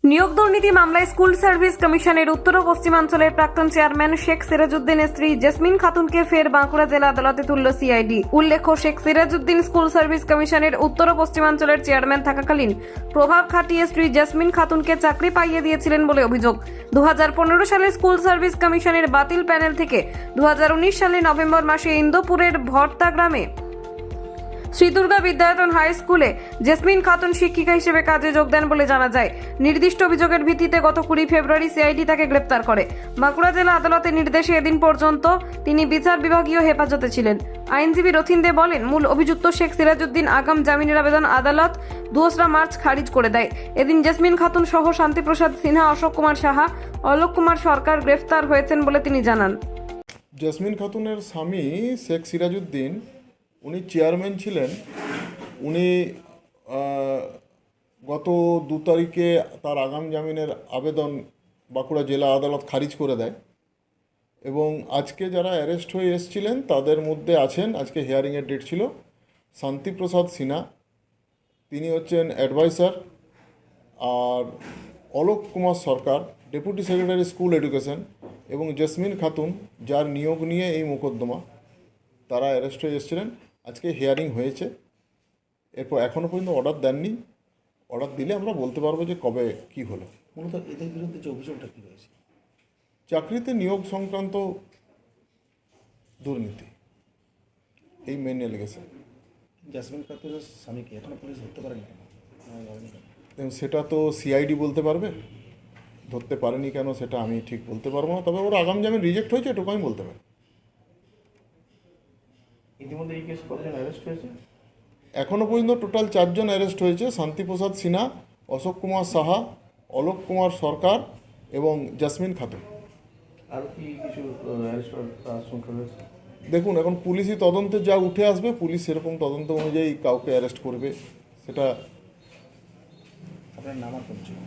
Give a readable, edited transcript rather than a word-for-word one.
নিয়োগ দুর্নীতি মামলায় স্কুল সার্ভিস কমিশনের উত্তর ও পশ্চিমাঞ্চলের প্রাক্তন চেয়ারম্যান শেখ সিরাজউদ্দিনের স্ত্রী জেসমিন খাতুনকে ফের বাঁকুড়া জেলা আদালতে তুলল সিআইডি। উল্লেখ্য, শেখ সিরাজউদ্দিন স্কুল সার্ভিস কমিশনের উত্তর ও পশ্চিমাঞ্চলের চেয়ারম্যান থাকাকালীন প্রভাব খাটিয়ে স্ত্রী জেসমিন খাতুনকে চাকরি পাইয়ে দিয়েছিলেন বলে অভিযোগ। 2015 সালে স্কুল সার্ভিস কমিশনের বাতিল প্যানেল থেকে 2019 সালে নভেম্বর মাসে ইন্দোপুরের ভর্তা গ্রামে শ্রী দুর্গা বিদ্যায়তন হাই স্কুলে জেসমিন খাতুন শিক্ষিকা হিসেবে কাজে যোগ দেন বলে জানা যায়। নির্দিষ্ট অভিযোগের ভিত্তিতে গত 20 ফেব্রুয়ারি সিআইডি তাকে গ্রেপ্তার করে। বাঁকুড়া জেলা আদালতের নির্দেশে এদিন পর্যন্ত তিনি বিচার বিভাগীয় হেফাজতে ছিলেন। আইনজীবী রথিন দে বলেন, মূল অভিযুক্ত শেখ সিরাজউদ্দিন আগাম জামিনের আবেদন আদালত 2রা মার্চ খারিজ করে দেয়। এদিন জেসমিন খাতুন সহ শান্তিপ্রসাদ সিনহা, অশোক কুমার সাহা, অলোক কুমার সরকার গ্রেফতার হয়েছেন বলে তিনি জানান। জেসমিন খাতুনের স্বামী শেখ সিরাজউদ্দিন উনি চেয়ারম্যান ছিলেন। উনি গত 2 তারিখে তার আগাম জামিনের আবেদন বাঁকুড়া জেলা আদালত খারিজ করে দেয় এবং আজকে যারা অ্যারেস্ট হয়ে এসেছিলেন তাদের মধ্যে আছেন, আজকে হিয়ারিংয়ের ডেট ছিল, শান্তিপ্রসাদ সিনহা, তিনি হচ্ছেন অ্যাডভাইসার, আর অলোক কুমার সরকার ডেপুটি সেক্রেটারি স্কুল এডুকেশন, এবং জেসমিন খাতুন যার নিয়োগ নিয়ে এই মোকদ্দমা, তারা অ্যারেস্ট হয়ে এসেছিলেন। আজকে হিয়ারিং হয়েছে। এরপর এখনও পর্যন্ত অর্ডার দেননি। অর্ডার দিলে আমরা বলতে পারবো যে কবে কি হলো। মূলত এদের বিরুদ্ধে যে অভিযোগটা কী রয়েছে? চাকরিতে নিয়োগ সংক্রান্ত দুর্নীতি, এই মেন এলিগেশন। জেসমিন খাতুনের স্বামীকে এখনো পুলিশ ধরতে পারেনি কেন? সেটা তো সিআইডি বলতে পারবে, ধরতে পারেনি কেন সেটা আমি ঠিক বলতে পারবো না। তবে ওর আগাম জামিন রিজেক্ট হয়েছে, এটুকু আমি বলতে পারি। ইতিমধ্যে এই কেসে কতজন অ্যারেস্ট হয়েছে? এখনও পর্যন্ত টোটাল 4 জন অ্যারেস্ট হয়েছে: শান্তিপ্রসাদ সিনহা, অশোক কুমার সাহা, অলোক কুমার সরকার এবং জেসমিন খাতুন। আর কি কিছু অ্যারেস্ট সংখ্যা রয়েছে? দেখুন, এখন পুলিশি তদন্তে যা উঠে আসবে, পুলিশ সেরকম তদন্ত অনুযায়ী কাউকে অ্যারেস্ট করবে। সেটা আপনার নাম আর পরিচয়?